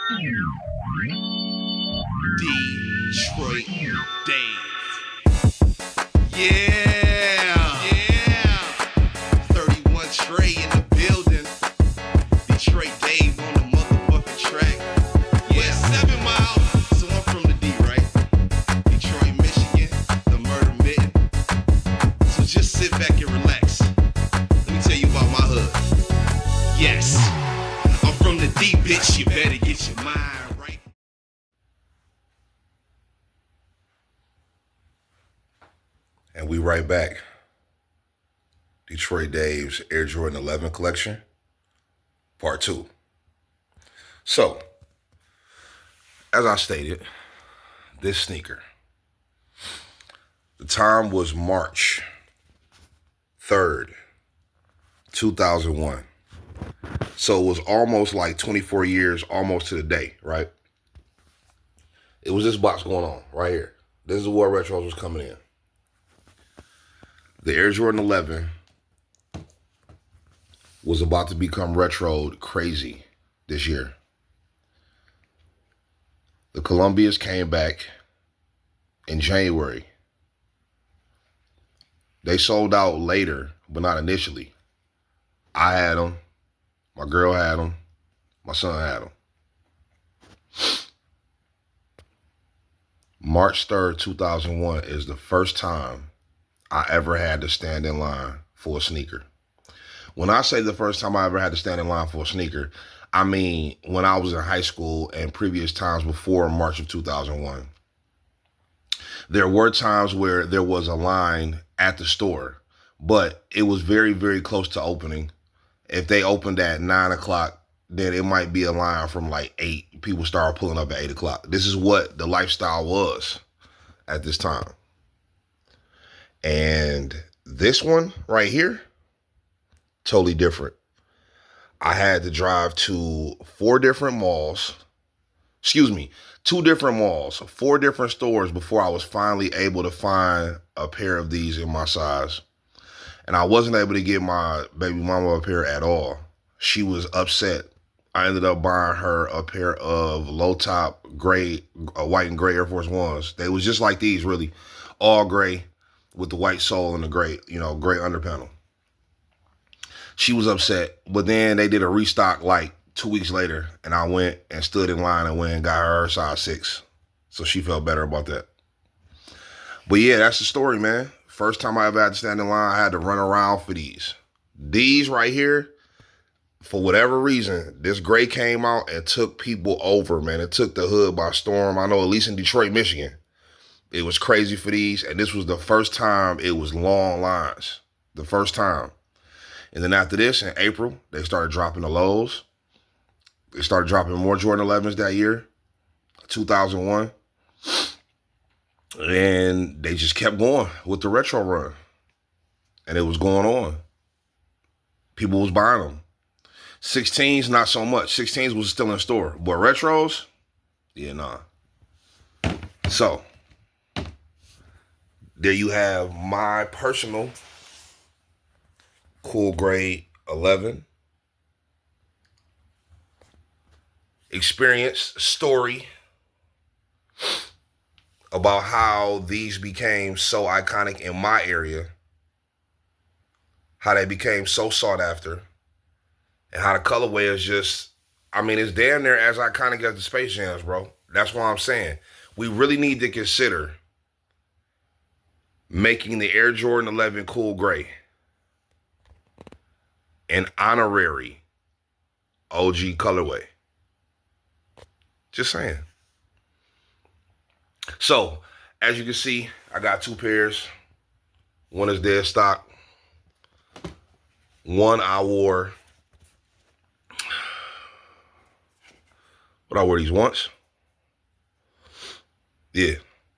Detroit Dave. Yeah. 31 Trey in the building. Detroit Dave on the motherfucking track. Yeah, 7 Mile. So I'm from the D, right? Detroit, Michigan, the murder mitten. So just sit back and relax. Let me tell you about my hood. Yes, I'm from the D, bitch. You better get your mind right. And we right back. Detroit Dave's Air Jordan 11 collection, part 2. So, as I stated, this sneaker, the time was March 3rd, 2001. So it was almost like 24 years, almost to the day, right? It was this box going on right here. This is where retros was coming in. The Air Jordan 11 was about to become retroed crazy this year. The Columbias came back in January. They sold out later, but not initially. I had them. My girl had them. My son had them. March 3rd, 2001 is the first time I ever had to stand in line for a sneaker. When I say the first time I ever had to stand in line for a sneaker, I mean when I was in high school and previous times before March of 2001. There were times where there was a line at the store, but it was very, very close to opening. If they opened at 9 o'clock, then it might be a line from like 8. People started pulling up at 8 o'clock. This is what the lifestyle was at this time. And this one right here, totally different. I had to drive to 4 different malls. 2 different malls, 4 different stores before I was finally able to find a pair of these in my size. And I wasn't able to get my baby mama a pair at all. She was upset. I ended up buying her a pair of low top gray, white and gray Air Force Ones. They was just like these, really, all gray with the white sole and the gray, gray under panel. She was upset, but then they did a restock like 2 weeks later, and I went and stood in line and went and got her size 6. So she felt better about that. But yeah, that's the story, man. First time I ever had to stand in line, I had to run around for these. These right here, for whatever reason, this gray came out and took people over, man. It took the hood by storm. I know at least in Detroit, Michigan, it was crazy for these. And this was the first time it was long lines. The first time. And then after this, in April, they started dropping the lows. They started dropping more Jordan 11s that year, 2001. And they just kept going with the retro run. And it was going on. People was buying them. 16s, not so much. 16s was still in store. But retros, yeah, nah. So, there you have my personal cool grade 11 experience story about how these became so iconic in my area, how they became so sought after, and how the colorway is just, it's damn near as iconic as the Space Jams, bro. That's what I'm saying. We really need to consider making the Air Jordan 11 cool gray an honorary OG colorway. Just saying. So, as you can see, I got 2 pairs. One is dead stock. One I wore. But I wore these once. Yeah,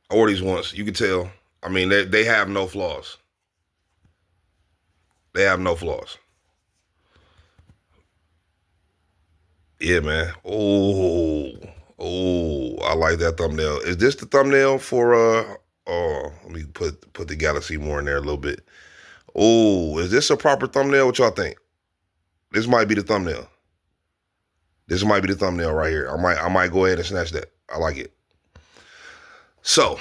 I wore these once. You can tell. They have no flaws. They have no flaws. Yeah, man. Oh, I like that thumbnail. Is this the thumbnail for let me put the Galaxy more in there a little bit. Oh, is this a proper thumbnail? What y'all think? This might be the thumbnail. This might be the thumbnail right here. I might go ahead and snatch that. I like it. So,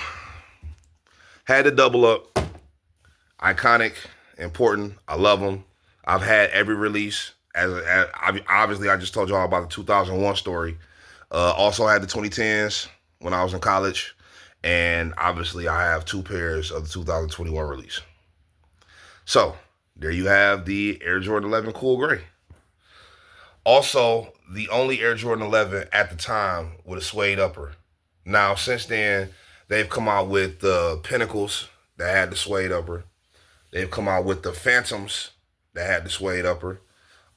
had to double up. Iconic, important. I love them. I've had every release. Obviously, I just told y'all about the 2001 story. Also had the 2010s when I was in college. And obviously, I have 2 pairs of the 2021 release. So, there you have the Air Jordan 11 Cool Gray. Also, the only Air Jordan 11 at the time with a suede upper. Now, since then, they've come out with the Pinnacles that had the suede upper. They've come out with the Phantoms that had the suede upper.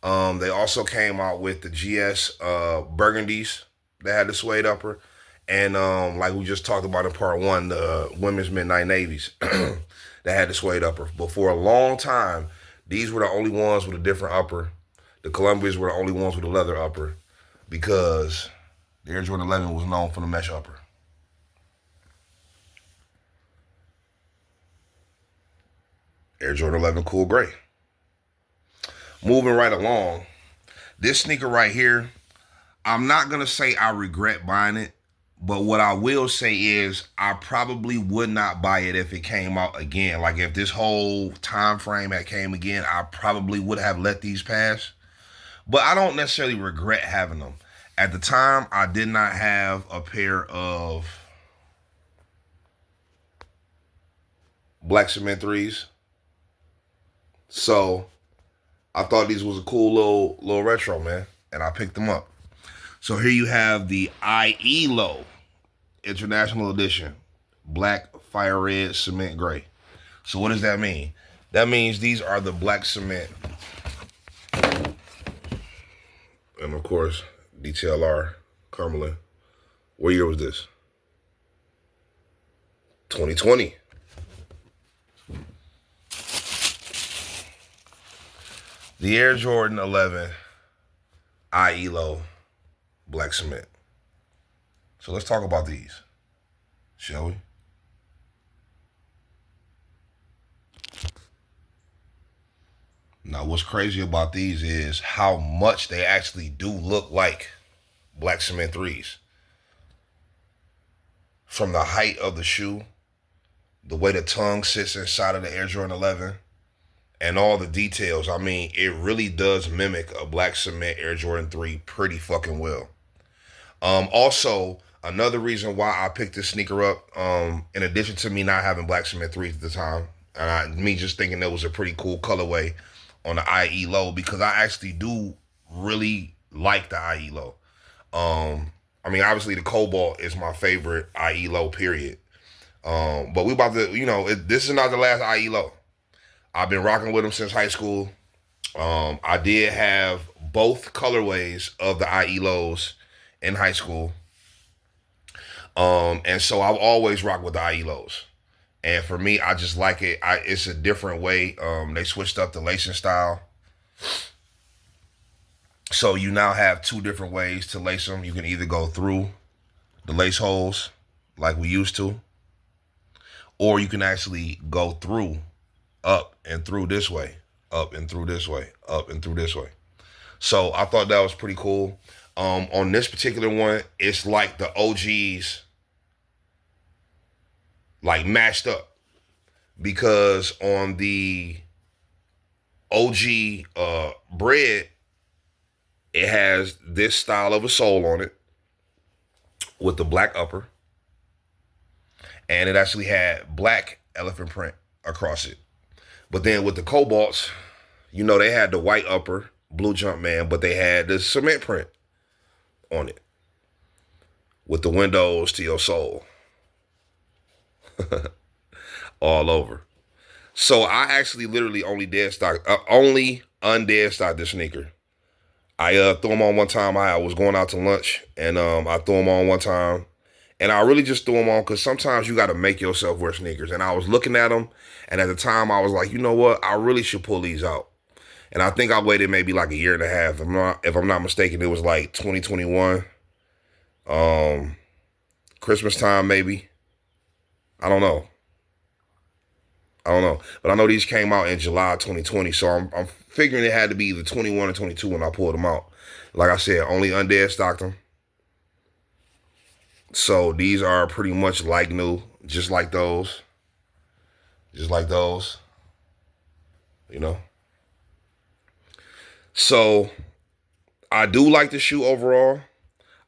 They also came out with the GS Burgundies that had the suede upper. And like we just talked about in part 1, the Women's Midnight Navies that had the suede upper. But for a long time, these were the only ones with a different upper. The Columbias were the only ones with a leather upper because the Air Jordan 11 was known for the mesh upper. Air Jordan 11 Cool Gray. Moving right along, this sneaker right here, I'm not going to say I regret buying it, but what I will say is I probably would not buy it if it came out again. Like if this whole time frame had came again, I probably would have let these pass. But I don't necessarily regret having them. At the time, I did not have a pair of black cement 3s. So I thought these was a cool little retro, man. And I picked them up. So here you have the IELO International Edition. Black fire red cement gray. So what does that mean? That means these are the black cement. And of course, DTLR, Cumberland. What year was this? 2020. The Air Jordan 11 IELO black cement. So let's talk about these, shall we? Now, what's crazy about these is how much they actually do look like black cement 3s. From the height of the shoe, the way the tongue sits inside of the Air Jordan 11, and all the details. I mean, it really does mimic a black cement Air Jordan 3 pretty fucking well. Also, another reason why I picked this sneaker up, in addition to me not having black cement 3s at the time, and me just thinking it was a pretty cool colorway on the IE low, because I actually do really like the IE low. I mean, obviously the Cobalt is my favorite IE low, period. But we about to, this is not the last IE low. I've been rocking with them since high school. I did have both colorways of the IE lows in high school. And so I've always rocked with the IE lows. And for me, I just like it. It's a different way. They switched up the lacing style. So you now have 2 different ways to lace them. You can either go through the lace holes like we used to, or you can actually go through, up and through this way, up and through this way, up and through this way. So I thought that was pretty cool. On this particular one, it's like the OGs like mashed up, because on the OG bread, it has this style of a sole on it with the black upper, and it actually had black elephant print across it. But then with the Cobalts, they had the white upper, blue Jumpman, but they had the cement print on it with the windows to your soul. All over. So I actually literally only undead stock this sneaker. I threw them on one time. I was going out to lunch, and I threw them on one time. And I really just threw them on because sometimes you got to make yourself wear sneakers. And I was looking at them, and at the time I was like, you know what? I really should pull these out. And I think I waited maybe like a year and a half. If I'm not mistaken, it was like 2021. Christmas time maybe. I don't know. I don't know. But I know these came out in July 2020. So I'm figuring it had to be either 21 or 22 when I pulled them out. Like I said, only Undead stocked them. So these are pretty much like new, just like those. Just like those. You know. So I do like the shoe overall.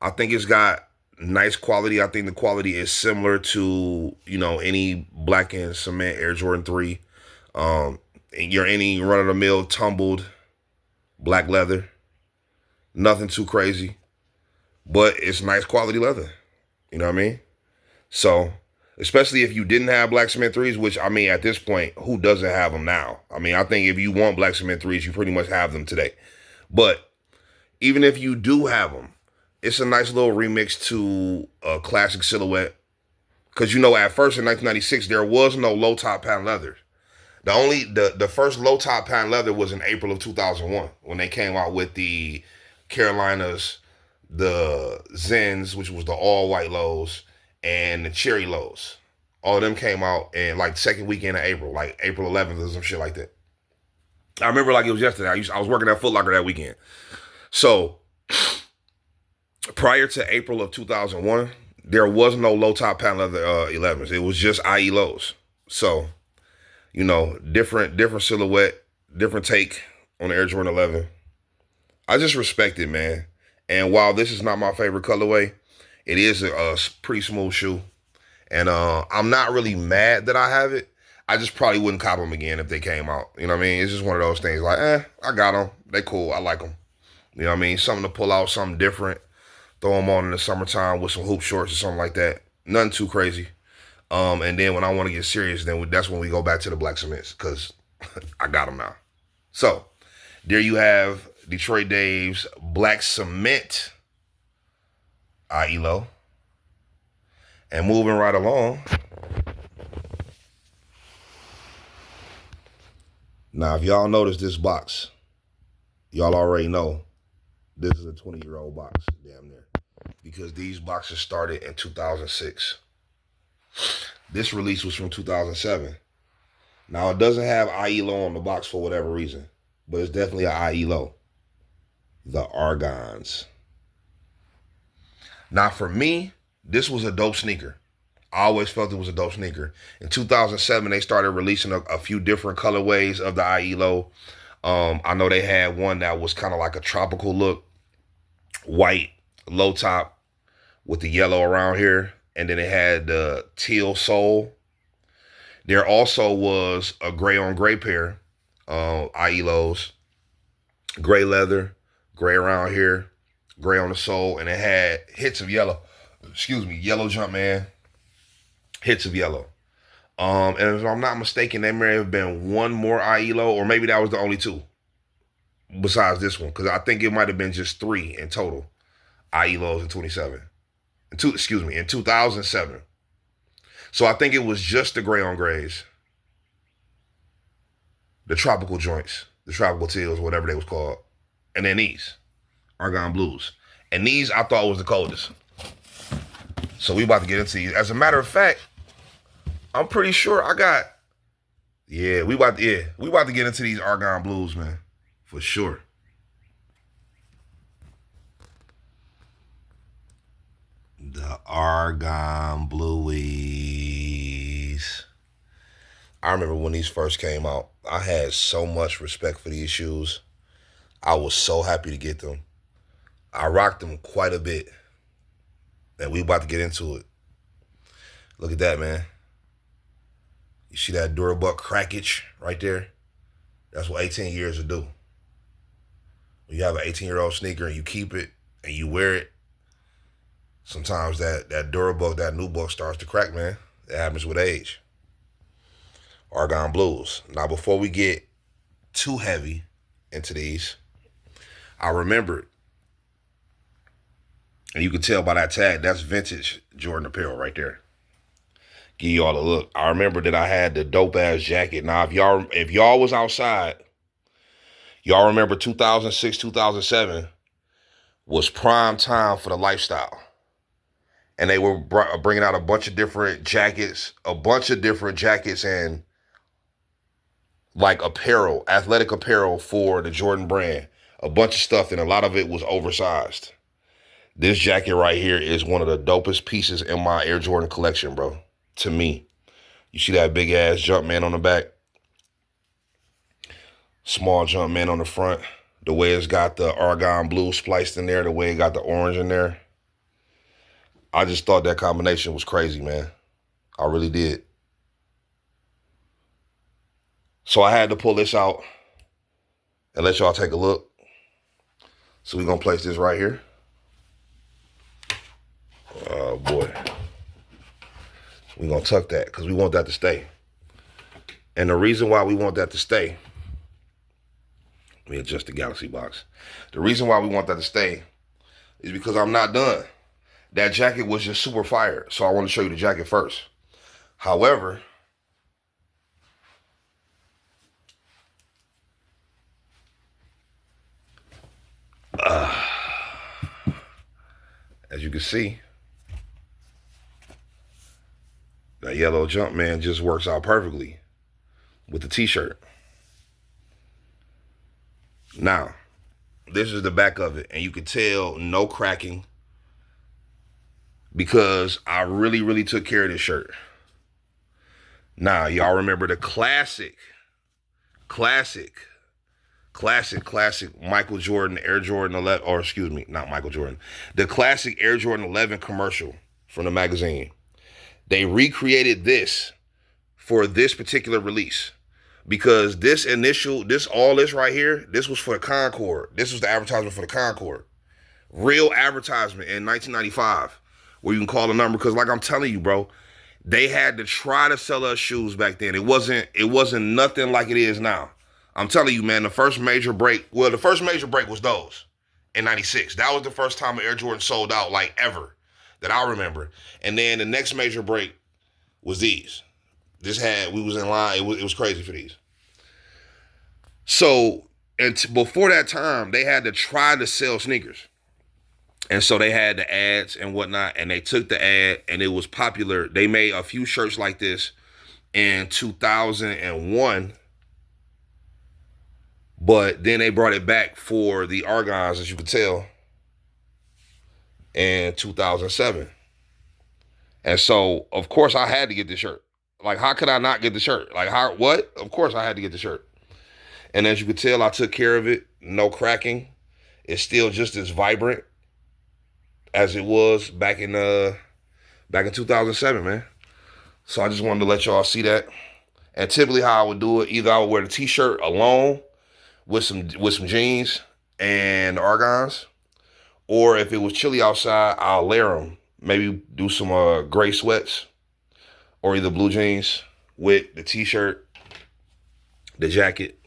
I think it's got nice quality. I think the quality is similar to, any black and cement Air Jordan 3. Any run-of-the-mill tumbled black leather. Nothing too crazy. But it's nice quality leather. You know what I mean? So, especially if you didn't have black cement 3s, which, at this point, who doesn't have them now? I think if you want black cement 3s, you pretty much have them today. But even if you do have them, it's a nice little remix to a classic silhouette. Because, at first in 1996, there was no low-top patent leather. The first low-top patent leather was in April of 2001 when they came out with the Carolinas, the Zens, which was the all-white lows, and the cherry lows. All of them came out in like second weekend of April, like April 11th or some shit like that. I remember like it was yesterday. I was working at Foot Locker that weekend. So prior to April of 2001, there was no low-top patent leather 11s. It was just IE lows. So, different silhouette, different take on the Air Jordan 11. I just respect it, man. And while this is not my favorite colorway, it is a pretty smooth shoe. And I'm not really mad that I have it. I just probably wouldn't cop them again if they came out. You know what I mean? It's just one of those things like, I got them. They cool. I like them. You know what I mean? Something to pull out, something different. Throw them on in the summertime with some hoop shorts or something like that. Nothing too crazy. And then when I want to get serious, that's when we go back to the black cements because I got them now. So there you have Detroit Dave's black cement IE low. And moving right along. Now, if y'all notice this box, y'all already know this is a 20-year-old box, damn near. Because these boxes started in 2006. This release was from 2007. Now, it doesn't have IE low on the box for whatever reason, but it's definitely an IE low. The Argons. Now, for me, this was a dope sneaker. I always felt it was a dope sneaker. In 2007, they started releasing a few different colorways of the IE low. I know they had one that was kind of like a tropical look. White, low top with the yellow around here. And then it had the teal sole. There also was a gray on gray pair, IE lows. Gray leather, gray around here, gray on the sole. And it had hits of yellow. Yellow Jumpman. Hits of yellow. And if I'm not mistaken, there may have been one more IE low, or maybe that was the only two besides this one, because I think it might have been just 3 in total IE lows in 2007. So I think it was just the gray on grays, the tropical joints, the tropical teals, whatever they was called, and then these Argon blues. And these I thought was the coldest. So we about to get into these. As a matter of fact, I'm pretty sure I got. We about to get into these Argon blues, man, for sure. The Argon blues. I remember when these first came out. I had so much respect for these shoes. I was so happy to get them. I rocked them quite a bit. And we about to get into it. Look at that, man. You see that Durabuck crackage right there? That's what 18 years will do. When you have an 18-year-old sneaker and you keep it and you wear it, sometimes that Durabuck, that new buck starts to crack, man. It happens with age. Argon blues. Now, before we get too heavy into these, I remembered, and you can tell by that tag, that's vintage Jordan apparel right there. Give y'all a look. I remember that I had the dope ass jacket. Now, if y'all was outside, y'all remember 2006, 2007 was prime time for the lifestyle. And they were bringing out a bunch of different jackets and like apparel, athletic apparel for the Jordan brand. A bunch of stuff, and a lot of it was oversized. This jacket right here is one of the dopest pieces in my Air Jordan collection, bro. To me. You see that big ass Jumpman on the back? Small Jumpman on the front. The way it's got the argon blue spliced in there, the way it got the orange in there. I just thought that combination was crazy, man. I really did. So I had to pull this out and let y'all take a look. So we're going to place this right here. Oh, boy. We're going to tuck that because we want that to stay. And the reason why we want that to stay, let me adjust the Galaxy box. The reason why we want that to stay is because I'm not done. That jacket was just super fire, so I want to show you the jacket first. However, as you can see, that yellow Jumpman just works out perfectly with the t-shirt. Now, this is the back of it, and you can tell no cracking because I really took care of this shirt. Now, y'all remember the classic Michael Jordan Air Jordan 11, or excuse me, not Michael Jordan, the classic Air Jordan 11 commercial from the magazine. They recreated this for this particular release because all this right here, this was for the Concorde. This was the advertisement for the Concorde. Real advertisement in 1995 where you can call the number because like I'm telling you, bro, they had to try to sell us shoes back then. It wasn't nothing like it is now. I'm telling you, man, the first major break was those in 96. That was the first time Air Jordan sold out like ever that I remember. And then the next major break was these. We was in line. It was crazy for these. So, before that time, they had to try to sell sneakers. And so they had the ads and whatnot, and they took the ad, and it was popular. They made a few shirts like this in 2001, but then they brought it back for the Argons, as you can tell, in 2007. And so, of course, I had to get the shirt. Like, how could I not get the shirt? Like, what? Of course, I had to get the shirt. And as you can tell, I took care of it. No cracking. It's still just as vibrant as it was back in 2007, man. So I just wanted to let y'all see that. And typically how I would do it, either I would wear the t-shirt alone with some jeans and the Argons, or if it was chilly outside, I'll layer them. Maybe do some gray sweats or either blue jeans with the t-shirt, the jacket,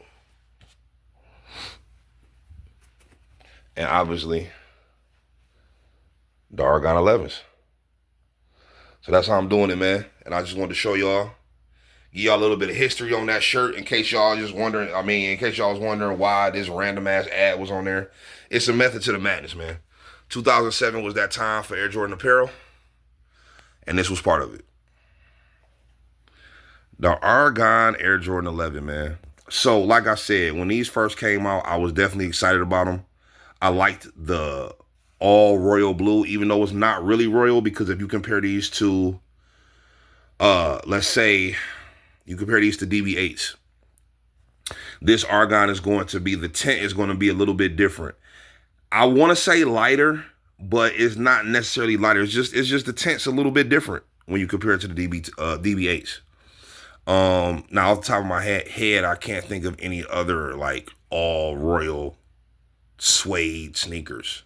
and obviously the Argon 11s. So that's how I'm doing it, man. And I just wanted to show y'all, give y'all a little bit of history on that shirt in case y'all was wondering why this random ass ad was on there. It's a method to the madness, man. 2007 was that time for Air Jordan apparel, and this was part of it. The Argon Air Jordan 11, man. So, like I said, when these first came out, I was definitely excited about them. I liked the all royal blue, even though it's not really royal, because if you compare these to, let's say, you compare these to DB8s, this Argon is going to be, the tint is going to be a little bit different. I want to say lighter, but it's not necessarily lighter. It's just the tint's a little bit different when you compare it to the DB8s. Now off the top of my head, I can't think of any other like all royal suede sneakers,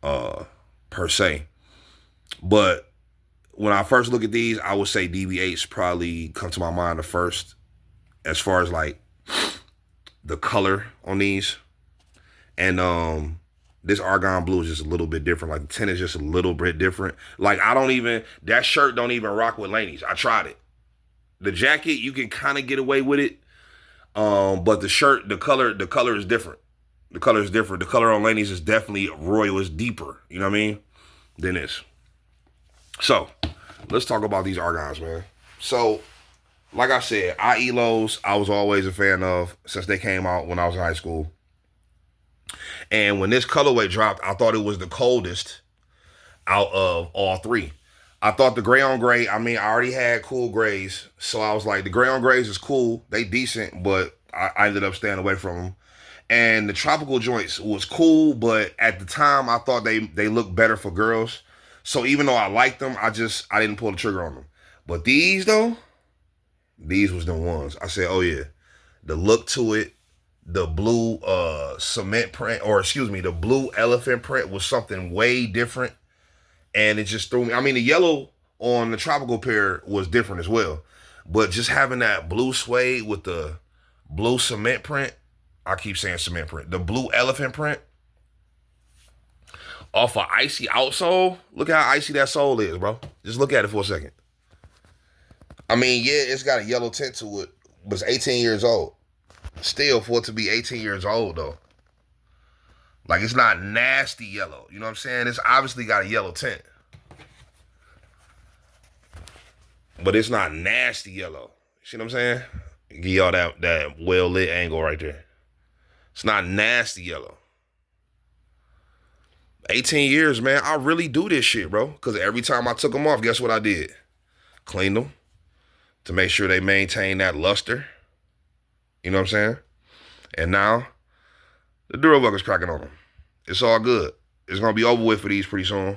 per se. But when I first look at these, I would say DB8s probably come to my mind the first, as far as like the color on these. And this Argon blue is just a little bit different. Like the tint is just a little bit different. Like that shirt don't even rock with Laney's. I tried it. The jacket, you can kind of get away with it. But the shirt, the color is different. The color is different. The color on Laney's is definitely royal. It's deeper, you know what I mean, than this. So let's talk about these Argons, man. So like I said, IELOs I was always a fan of since they came out when I was in high school. And when this colorway dropped, I thought it was the coldest out of all three. I thought the gray on gray, I mean, I already had cool grays. So I was like, the gray on grays is cool. They decent, but I ended up staying away from them. And the tropical joints was cool, but at the time I thought they looked better for girls. So even though I liked them, I didn't pull the trigger on them. But these though, these was the ones. I said, oh yeah. The look to it, the blue cement print, or excuse me, the blue elephant print was something way different. And it just threw me. I mean, the yellow on the tropical pair was different as well. But just having that blue suede with the blue cement print, I keep saying cement print, the blue elephant print off an icy outsole. Look how icy that sole is, bro. Just look at it for a second. I mean, yeah, it's got a yellow tint to it, but it's 18 years old. Still, for it to be 18 years old, though. Like, it's not nasty yellow. You know what I'm saying? It's obviously got a yellow tint. But it's not nasty yellow. See what I'm saying? Give y'all that well-lit angle right there. It's not nasty yellow. 18 years, man. I really do this shit, bro. Because every time I took them off, guess what I did? Cleaned them to make sure they maintain that luster. You know what I'm saying? And now, the Durabuck cracking on them. It's all good. It's going to be over with for these pretty soon.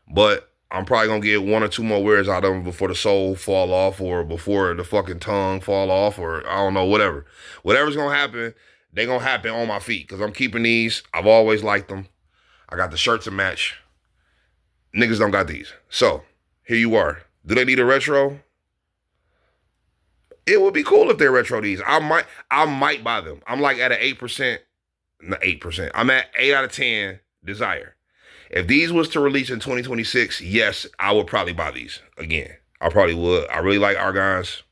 But I'm probably going to get one or two more wears out of them before the sole fall off or before the fucking tongue fall off or I don't know, whatever. Whatever's going to happen, they going to happen on my feet because I'm keeping these. I've always liked them. I got the shirt to match. Niggas don't got these. So, here you are. Do they need a retro? It would be cool if they're retro these. I might buy them. I'm like at an 8%. Not 8%. I'm at 8 out of 10 desire. If these was to release in 2026, yes, I would probably buy these again. I probably would. I really like Argons.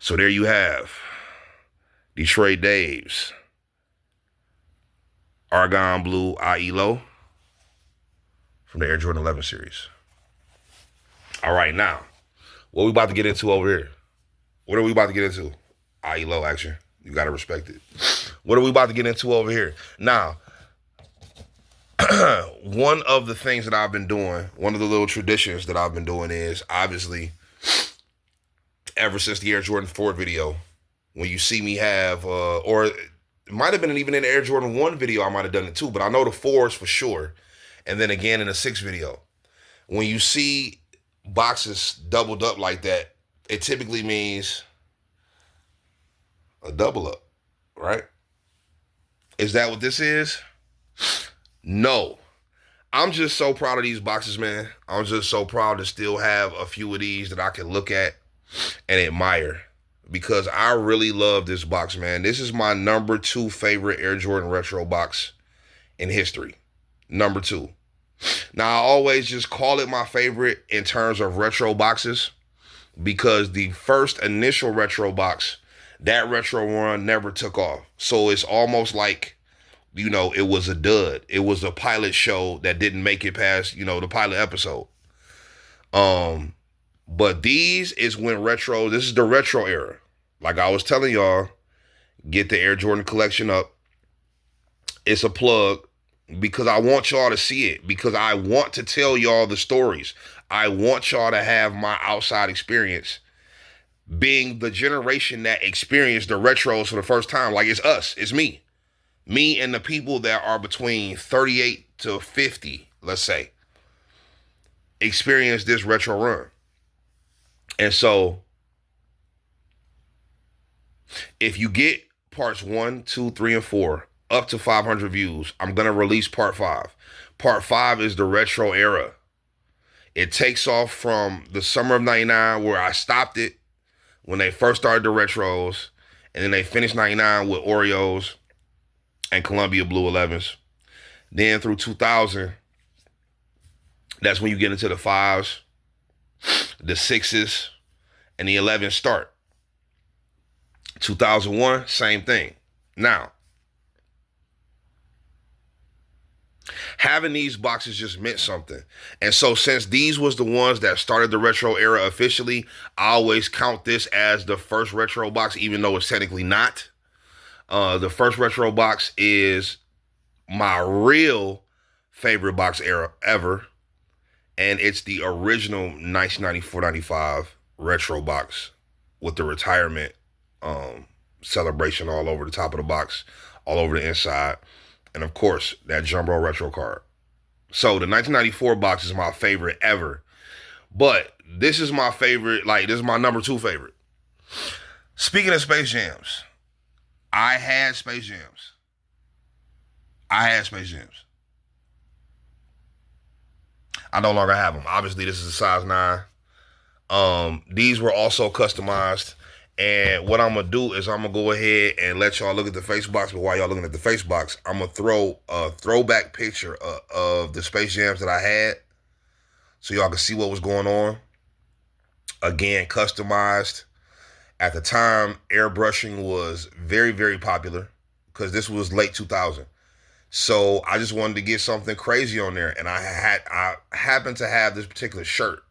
So there you have Detroit Dave's Argon Blue IE from the Air Jordan 11 series. All right, now, what we about to get into over here? What are we about to get into? IE action. You got to respect it. What are we about to get into over here? Now, one of the things that I've been doing, one of the little traditions that I've been doing is, obviously, ever since the Air Jordan 4 video, when you see me have, or it might have been even in the Air Jordan 1 video, I might have done it too, but I know the 4s for sure. And then again in the 6 video. When you see boxes doubled up like that, it typically means a double up, right? Is that what this is? No. I'm just so proud of these boxes, man. I'm just so proud to still have a few of these that I can look at and admire because I really love this box, man. This is my number 2 favorite Air Jordan Retro box in history. Number 2. Now, I always just call it my favorite in terms of retro boxes because the first initial retro box, that retro run never took off. So it's almost like, you know, it was a dud. It was a pilot show that didn't make it past, you know, the pilot episode. But these is when retro, this is the retro era. Like I was telling y'all, get the Air Jordan collection up. It's a plug because I want y'all to see it, because I want to tell y'all the stories. I want y'all to have my outside experience, being the generation that experienced the retros for the first time. Like, it's us, it's me and the people that are between 38 to 50, let's say, experience this retro run. And so if you get parts 1, 2, 3, and 4 up to 500 views, I'm going to release part 5. Part 5 is the retro era. It takes off from the summer of 99, where I stopped it when they first started the retros, and then they finished 99 with Oreos and Columbia Blue 11s. Then through 2000, that's when you get into the 5s, the 6s, and the 11s start. 2001, same thing. Now, Having these boxes just meant something. And so since these was the ones that started the retro era officially, I always count this as the first retro box, even though it's technically not. The first retro box is my real favorite box era ever. And it's the original 1994-95 retro box with the retirement celebration all over the top of the box, all over the inside. And of course, that Jumbo retro card. So the 1994 box is my favorite ever. But this is my favorite, like this is my number 2 favorite. Speaking of Space Jams, I had Space Jams. I no longer have them. Obviously, this is a size 9. These were also customized. And what I'm going to do is I'm going to go ahead and let y'all look at the face box. But while y'all looking at the face box, I'm going to throw a throwback picture of the Space Jams that I had so y'all can see what was going on. Again, customized. At the time, airbrushing was very, very popular because this was late 2000. So I just wanted to get something crazy on there. And I happened to have this particular shirt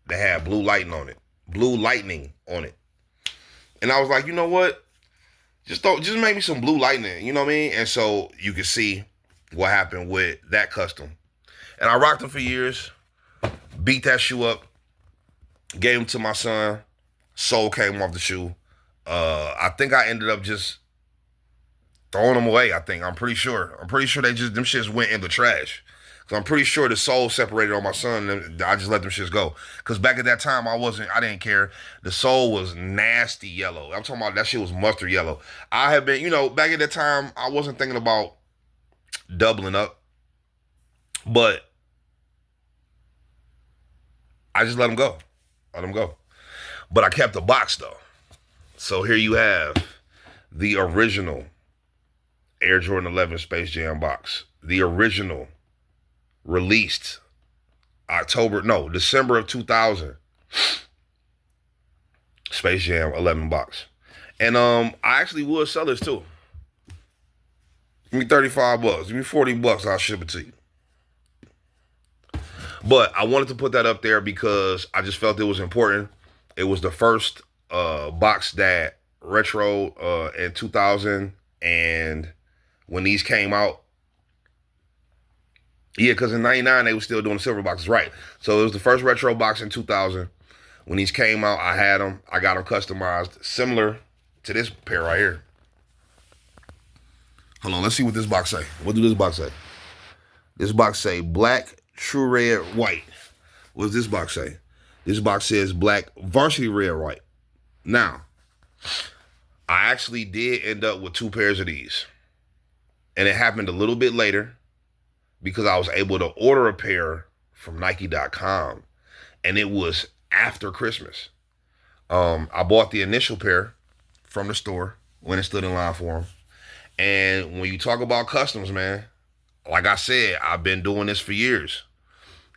that had blue lightning on it. And I was like, you know what? Just make me some blue lightning, you know what I mean? And so you can see what happened with that custom. And I rocked them for years, beat that shoe up, gave them to my son. Sole came off the shoe. I think I ended up just throwing them away, I'm pretty sure them shits went in the trash. So I'm pretty sure the sole separated on my son and I just let them shits go. Because back at that time, I didn't care. The sole was nasty yellow. I'm talking about that shit was mustard yellow. I have been, back at that time, I wasn't thinking about doubling up. But I just let them go. But I kept the box though. So here you have the original Air Jordan 11 Space Jam box. The original released December of 2000 Space Jam 11 box. And I actually would sell this too. Give me $35. Give me $40. I'll ship it to you. But I wanted to put that up there because I just felt it was important. It was the first box that retro in 2000, and when these came out, yeah, because in 99, they were still doing silver boxes, right? So it was the first retro box in 2000. When these came out, I had them. I got them customized, similar to this pair right here. Hold on, let's see what this box say. What does this box say? This box say black, true red, white. What does this box say? This box says black, varsity red, white. Now, I actually did end up with 2 pairs of these. And it happened a little bit later, because I was able to order a pair from Nike.com, and it was after Christmas. I bought the initial pair from the store when it stood in line for them. And when you talk about customs, man, like I said, I've been doing this for years.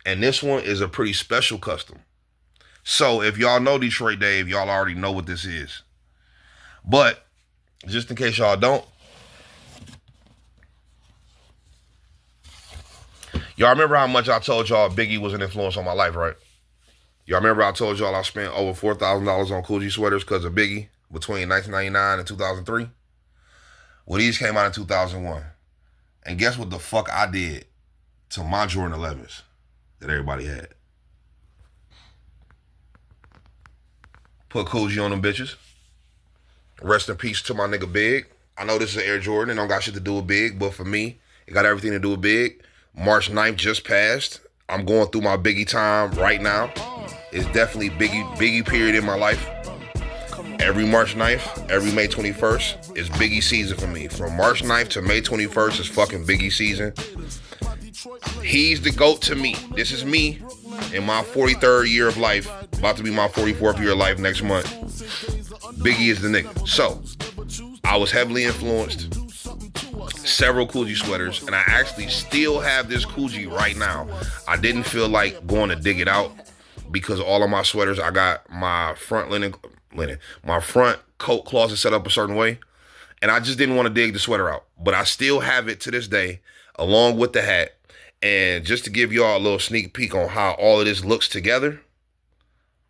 And this one is a pretty special custom. So if y'all know Detroit Dave, y'all already know what this is. But just in case y'all don't, y'all remember how much I told y'all Biggie was an influence on my life, right? Y'all remember I told y'all I spent over $4,000 on Coogee sweaters because of Biggie between 1999 and 2003? Well, these came out in 2001. And guess what the fuck I did to my Jordan 11s that everybody had? Put Coogee on them bitches. Rest in peace to my nigga Big. I know this is an Air Jordan. It don't got shit to do with Big, but for me, it got everything to do with Big. March 9th just passed. I'm going through my Biggie time right now. It's definitely Biggie period in my life. Every March 9th, every May 21st is Biggie season for me. From March 9th to May 21st is fucking Biggie season. He's the GOAT to me. This is me in my 43rd year of life. About to be my 44th year of life next month. Biggie is the nigga. So, I was heavily influenced. Several Coogee sweaters, and I actually still have this Coogee right now. I didn't feel like going to dig it out because all of my sweaters, I got my front my front coat closet set up a certain way, and I just didn't want to dig the sweater out. But I still have it to this day, along with the hat, And just to give y'all a little sneak peek on how all of this looks together,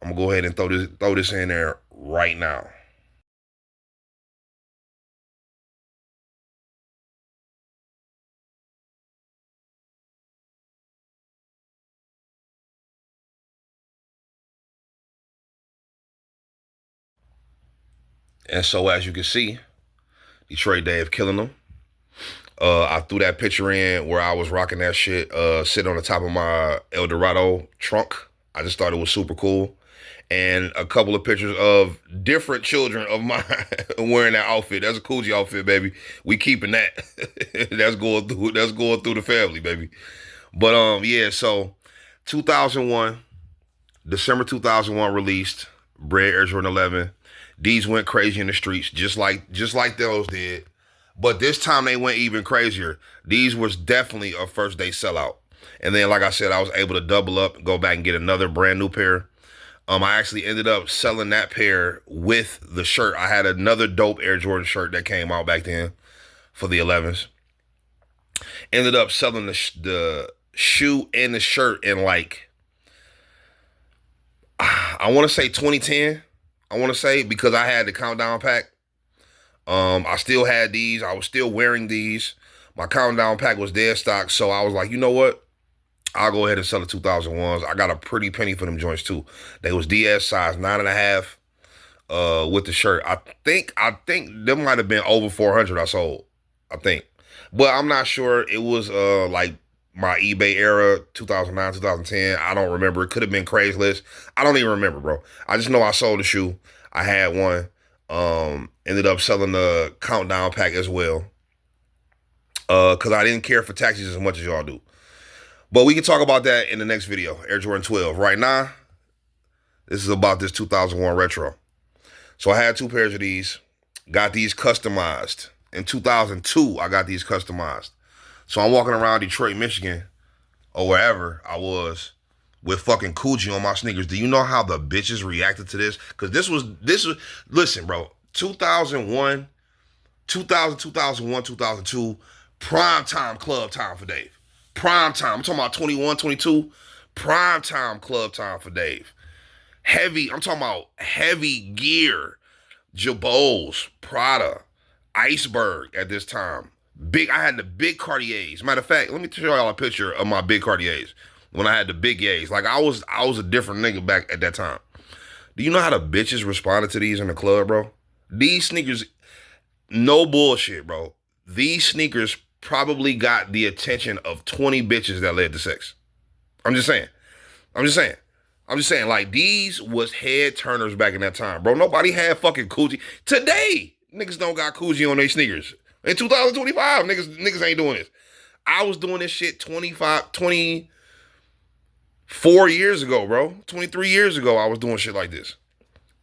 I'm gonna go ahead and throw this in there right now. And so as you can see, Detroit Dave killing them. I threw that picture in where I was rocking that shit, sitting on the top of my El Dorado trunk. I just thought it was super cool. And a couple of pictures of different children of mine wearing that outfit. That's a Coogee outfit, baby. We keeping that. That's going through the family, baby. But yeah, so 2001, December 2001 released, Bred Air Jordan 11. These went crazy in the streets, just like those did. But this time they went even crazier. These was definitely a first day sellout. And then, like I said, I was able to double up and go back and get another brand new pair. I actually ended up selling that pair with the shirt. I had another dope Air Jordan shirt that came out back then for the 11s. Ended up selling the shoe and the shirt in like, I want to say 2010. I want to say, because I had the countdown pack. I still had these. I was still wearing these. My countdown pack was dead stock. So I was like, you know what? I'll go ahead and sell the 2001s. I got a pretty penny for them joints too. They was DS size 9.5 with the shirt. I think them might have been over 400 I sold. I think. But I'm not sure. It was like my eBay era, 2009, 2010. I don't remember. It could have been Craigslist. I don't even remember, bro. I just know I sold the shoe. I had one. Ended up selling the countdown pack as well. Because I didn't care for taxis as much as y'all do. But we can talk about that in the next video, Air Jordan 12. Right now, this is about this 2001 retro. So I had two pairs of these. Got these customized. In 2002, I got these customized. So I'm walking around Detroit, Michigan, or wherever I was, with fucking Coogee on my sneakers. Do you know how the bitches reacted to this? Because this was, listen, bro, 2001, 2002, prime time club time for Dave. Prime time. I'm talking about 21, 22, prime time club time for Dave. Heavy, I'm talking about heavy gear. Jabos, Prada, Iceberg at this time. I had the big Cartiers. Matter of fact, let me show y'all a picture of my big Cartiers when I had the big yays. Like I was a different nigga back at that time. Do you know how the bitches responded to these in the club, bro? These sneakers, no bullshit, bro. These sneakers probably got the attention of 20 bitches that led to sex. I'm just saying. Like, these was head turners back in that time, bro. Nobody had fucking Coogee. Today, niggas don't got Coogee on their sneakers. In 2025, niggas ain't doing this. I was doing this shit 24 years ago, bro. 23 years ago, I was doing shit like this.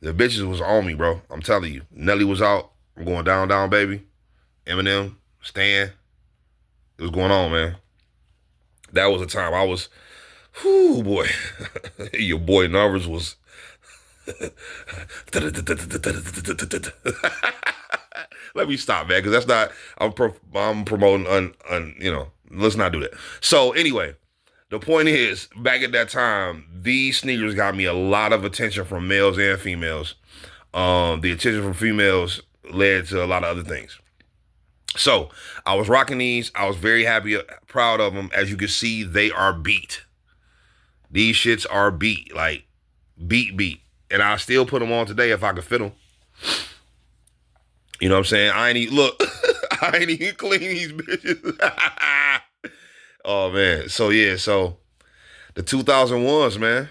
The bitches was on me, bro. I'm telling you. Nelly was out. I'm going down, down, baby. Eminem, Stan. It was going on, man. That was a time I was, whoo, boy. Your boy Narvers was. Let me stop, man, because that's not. I'm promoting. Let's not do that. So anyway, the point is, back at that time, these sneakers got me a lot of attention from males and females. The attention from females led to a lot of other things. So I was rocking these. I was very happy, proud of them. As you can see, they are beat. These shits are beat, like beat. And I still put them on today if I could fit them. You know what I'm saying? I ain't even clean these bitches. Oh, man. So, yeah. So, the 2001s, man.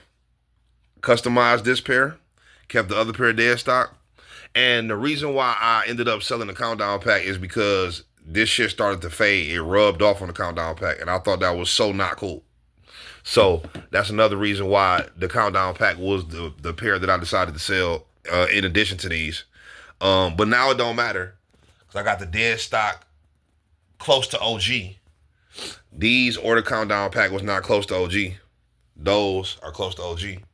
Customized this pair. Kept the other pair dead stock. And the reason why I ended up selling the countdown pack is because this shit started to fade. It rubbed off on the countdown pack. And I thought that was so not cool. So, that's another reason why the countdown pack was the pair that I decided to sell in addition to these. But now it don't matter. Because I got the dead stock close to OG. These order countdown pack was not close to OG. Those are close to OG.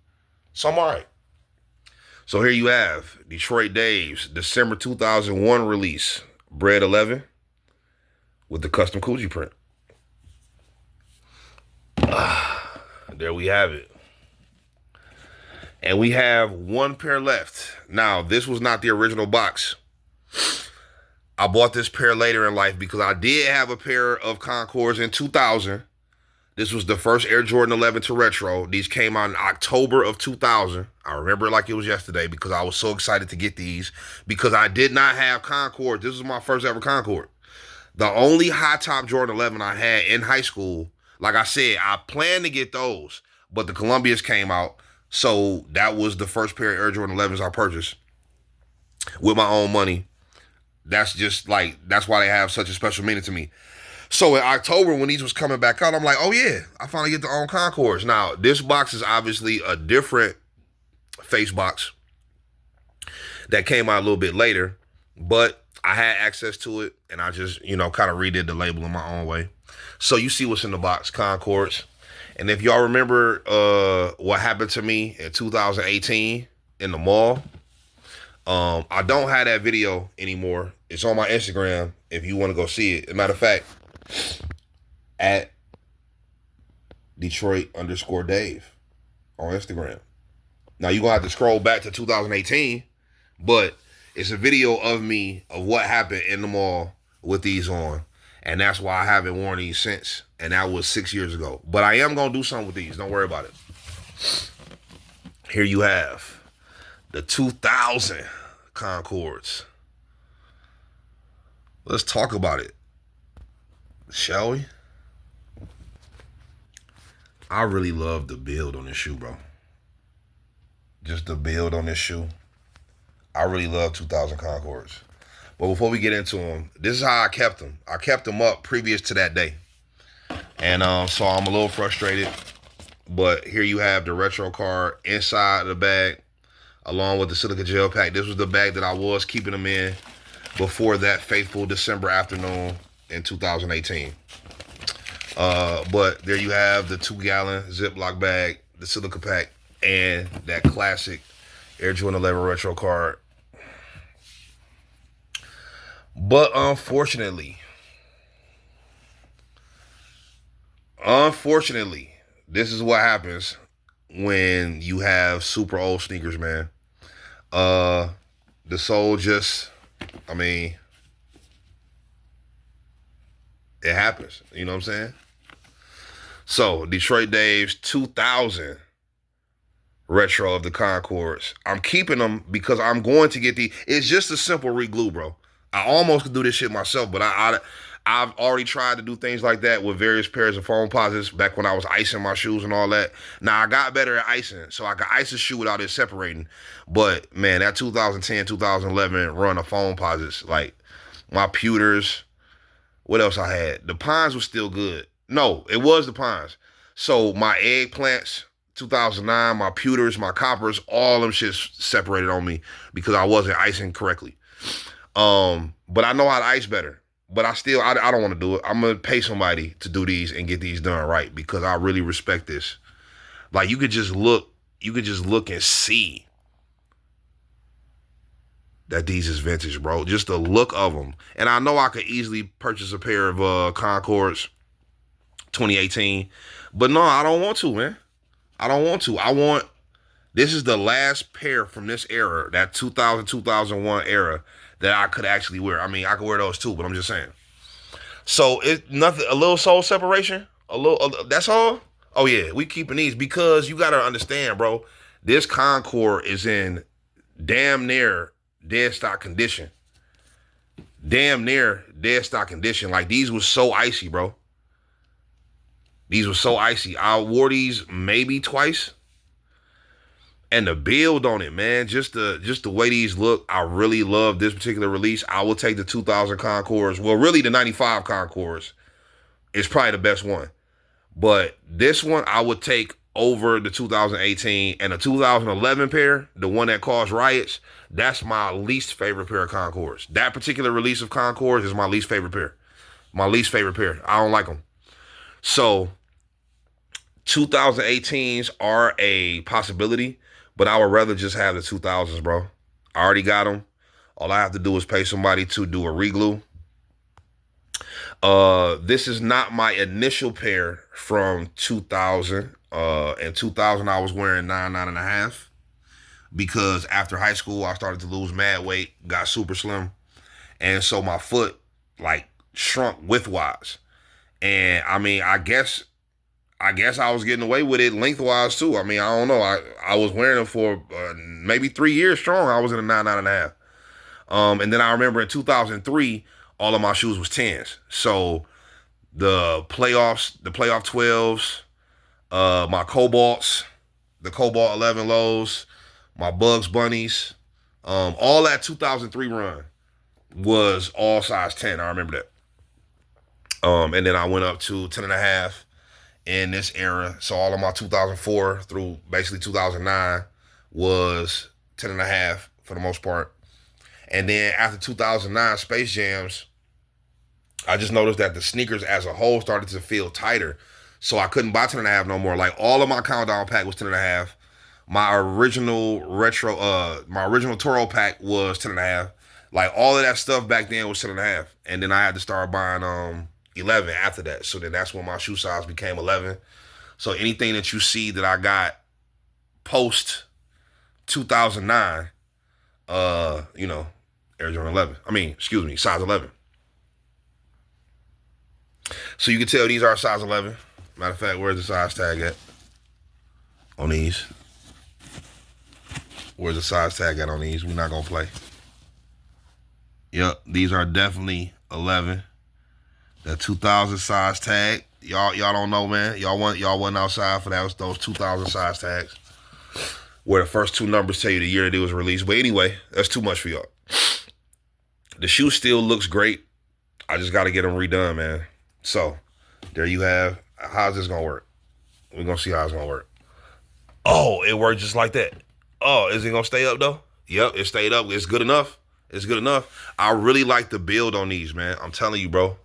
So I'm all right. So here you have Detroit Dave's December 2001 release. Bred 11 with the custom Coogee print. there we have it. And we have one pair left. Now, this was not the original box. I bought this pair later in life because I did have a pair of Concords in 2000. This was the first Air Jordan 11 to retro. These came out in October of 2000. I remember it like it was yesterday because I was so excited to get these because I did not have Concord. This was my first ever Concord. The only high top Jordan 11 I had in high school, like I said, I planned to get those, but the Columbias came out. So that was the first pair of Air Jordan 11s I purchased with my own money. That's just like, that's why they have such a special meaning to me. So in October, when these was coming back out, I'm like, oh yeah, I finally get to own Concords. Now, this box is obviously a different face box that came out a little bit later, but I had access to it, and I just, kind of redid the label in my own way. So you see what's in the box, Concords. And if y'all remember what happened to me in 2018 in the mall, I don't have that video anymore. It's on my Instagram if you want to go see it. As a matter of fact, at DTROYT_Dave on Instagram. Now, you're going to have to scroll back to 2018, but it's a video of me of what happened in the mall with these on. And that's why I haven't worn these since. And that was 6 years ago. But I am going to do something with these. Don't worry about it. Here you have the 2000 Concords. Let's talk about it, shall we? I really love the build on this shoe, bro. Just the build on this shoe. I really love 2000 Concords. But before we get into them, this is how I kept them. I kept them up previous to that day. And so I'm a little frustrated. But here you have the retro card inside the bag, along with the silica gel pack. This was the bag that I was keeping them in before that fateful December afternoon in 2018. But there you have the 2-gallon Ziploc bag, the silica pack, and that classic Air Jordan 11 retro card. But unfortunately, this is what happens when you have super old sneakers, man. The sole just, it happens. You know what I'm saying? So, Detroit Dave's 2000 retro of the Concords. I'm keeping them because I'm going to get it's just a simple re-glue, bro. I almost could do this shit myself, but I've already tried to do things like that with various pairs of foam posits back when I was icing my shoes and all that. Now, I got better at icing, so I could ice a shoe without it separating. But, man, that 2010, 2011 run of foam posits, like my pewters, what else I had? The pines was still good. No, it was the pines. So my eggplants, 2009, my pewters, my coppers, all them shits separated on me because I wasn't icing correctly. But I know how to ice better. But I don't want to do it. I'm going to pay somebody to do these and get these done right because I really respect this. Like, you could just look and see that these is vintage, bro. Just the look of them. And I know I could easily purchase a pair of Concords 2018. But no, I don't want to, man. I don't want to. This is the last pair from this era, that 2000, 2001 era, that I could actually wear. I could wear those too, but I'm just saying. So it's nothing, a little sole separation, that's all. Oh yeah, we keeping these because you gotta understand, bro. This Concord is in damn near dead stock condition. Damn near dead stock condition. Like, these was so icy, bro. These were so icy. I wore these maybe twice. And the build on it, man, just the way these look, I really love this particular release. I will take the 2000 Concords. Well, really the 95 Concords is probably the best one. But this one I would take over the 2018 and the 2011 pair, the one that caused riots. That's my least favorite pair of Concords. That particular release of Concords is my least favorite pair. My least favorite pair. I don't like them. So 2018s are a possibility. But I would rather just have the 2000s, bro. I already got them. All I have to do is pay somebody to do a re-glue. This is not my initial pair from 2000. In 2000, I was wearing 9.5 because after high school, I started to lose mad weight, got super slim, and so my foot like shrunk widthwise. And I mean, I guess I was getting away with it lengthwise too. I mean, I don't know. I was wearing them for maybe 3 years strong. I was in a 9.5. And then I remember in 2003, all of my shoes was 10s. So the playoff 12s, my Cobalts, the Cobalt 11 lows, my Bugs Bunnies, all that 2003 run was all size 10. I remember that. And then I went up to 10.5 in this era. So all of my 2004 through basically 2009 was 10.5 for the most part. And then after 2009 Space Jams, I just noticed that the sneakers as a whole started to feel tighter. So I couldn't buy 10.5 no more. Like all of my countdown pack was 10.5. My original Toro pack was 10.5. Like all of that stuff back then was 10.5. And then I had to start buying 11 after that. So then that's when my shoe size became 11. So anything that you see that I got post 2009, Air Jordan 11. Size 11. So you can tell these are size 11. Matter of fact, where's the size tag at? On these. Where's the size tag at on these? We're not gonna play. Yep, these are definitely 11. That 2000 size tag. Y'all don't know, man. Y'all wasn't outside for those 2000 size tags. Where the first two numbers tell you the year that it was released. But anyway, that's too much for y'all. The shoe still looks great. I just got to get them redone, man. So, there you have. How's this going to work? We're going to see how it's going to work. Oh, it worked just like that. Oh, is it going to stay up, though? Yep, it stayed up. It's good enough. It's good enough. I really like the build on these, man. I'm telling you, bro.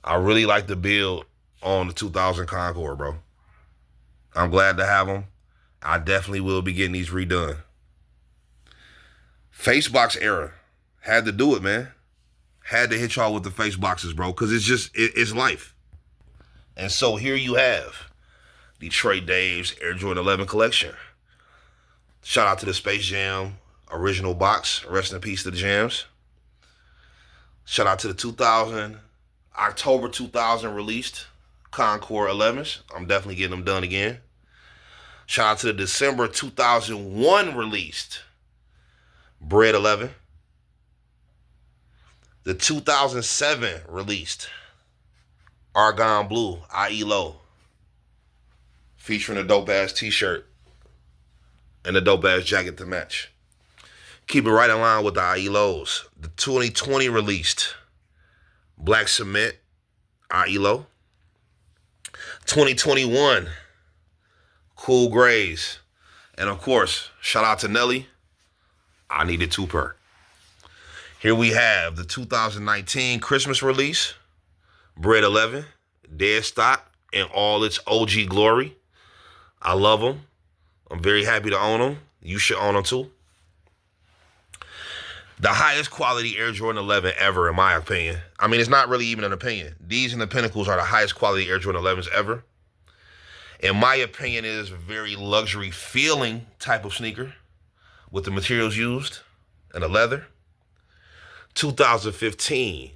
I really like the build on the 2000 Concord, bro. I'm glad to have them. I definitely will be getting these redone. Face box era. Had to do it, man. Had to hit y'all with the face boxes, bro, because it's life. And so here you have Detroit Dave's Air Jordan 11 collection. Shout out to the Space Jam original box. Rest in peace to the Jams. Shout out to the October 2000 released Concord 11s. I'm definitely getting them done again. Shout out to the December 2001 released Bread 11. The 2007 released Argon Blue, I.E. Low, featuring a dope-ass t-shirt and a dope-ass jacket to match. Keep it right in line with the I.E. Lows. The 2020 released Black Cement, I.E. Low. 2021 Cool Grays. And of course, shout out to Nelly. I needed 2 per. Here we have the 2019 Christmas release, Bread 11, dead stock in all its OG glory. I love them. I'm very happy to own them. You should own them too. The highest quality Air Jordan 11 ever, in my opinion. I mean, it's not really even an opinion. These and the Pinnacles are the highest quality Air Jordan 11s ever. In my opinion, it is a very luxury feeling type of sneaker with the materials used and the leather. 2015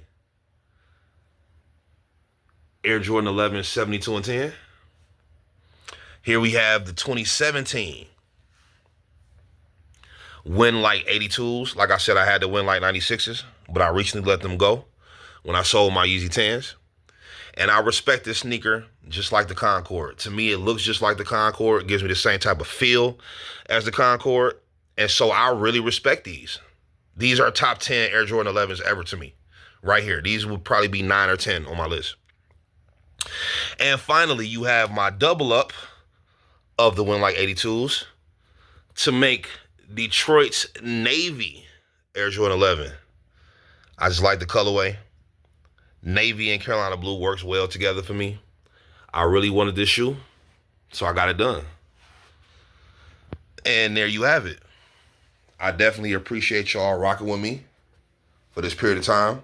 Air Jordan 11 72 and 10. Here we have the 2017 Win Like 82s. Like I said, I had to Win Like 96s, but I recently let them go when I sold my Yeezy 10s. And I respect this sneaker just like the Concord. To me, it looks just like the Concord. It gives me the same type of feel as the Concord. And so I really respect these. These are top 10 Air Jordan 11s ever to me. Right here. These would probably be 9 or 10 on my list. And finally, you have my double up of the Win Like 82s to make Detroit's Navy Air Jordan 11. I just like the colorway. Navy and Carolina Blue works well together for me. I really wanted this shoe, so I got it done. And there you have it. I definitely appreciate y'all rocking with me for this period of time.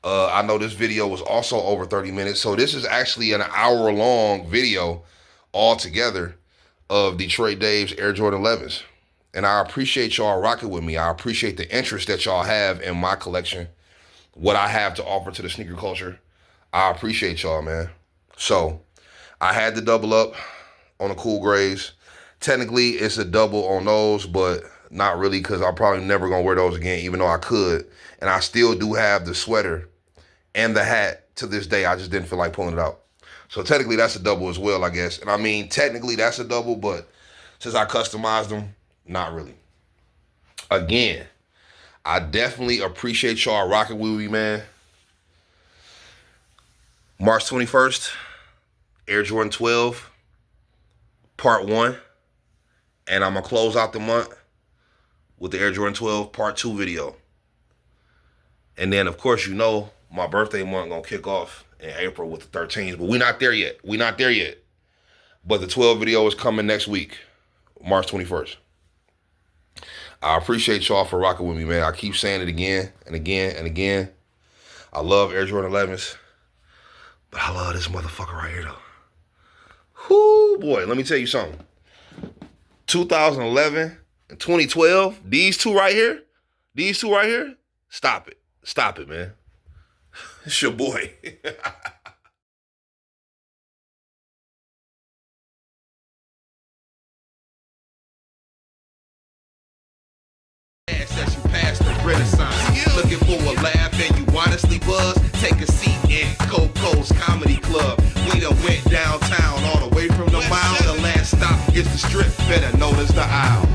I know this video was also over 30 minutes, so this is actually an hour-long video all together of Detroit Dave's Air Jordan 11s. And I appreciate y'all rocking with me. I appreciate the interest that y'all have in my collection, what I have to offer to the sneaker culture. I appreciate y'all, man. So I had to double up on the cool grays. Technically, it's a double on those, but not really, because I'm probably never going to wear those again, even though I could. And I still do have the sweater and the hat to this day. I just didn't feel like pulling it out. So technically, that's a double as well, I guess. And I mean, technically, that's a double, but since I customized them, not really. Again, I definitely appreciate y'all rocking with me, man. March 21st, Air Jordan 12, part 1. And I'm going to close out the month with the Air Jordan 12 part 2 video. And then, of course, you know, my birthday month going to kick off in April with the 13s. But we're not there yet. We're not there yet. But the 12 video is coming next week, March 21st. I appreciate y'all for rocking with me, man. I keep saying it again and again and again. I love Air Jordan 11s. But I love this motherfucker right here, though. Whoo, boy, let me tell you something. 2011 and 2012, these two right here, stop it. Stop it, man. It's your boy. As you pass the Renaissance, looking for a laugh and you honestly buzz, take a seat in Coco's Comedy Club. We done went downtown all the way from the mile. The last stop is the Strip, better known as the Isle.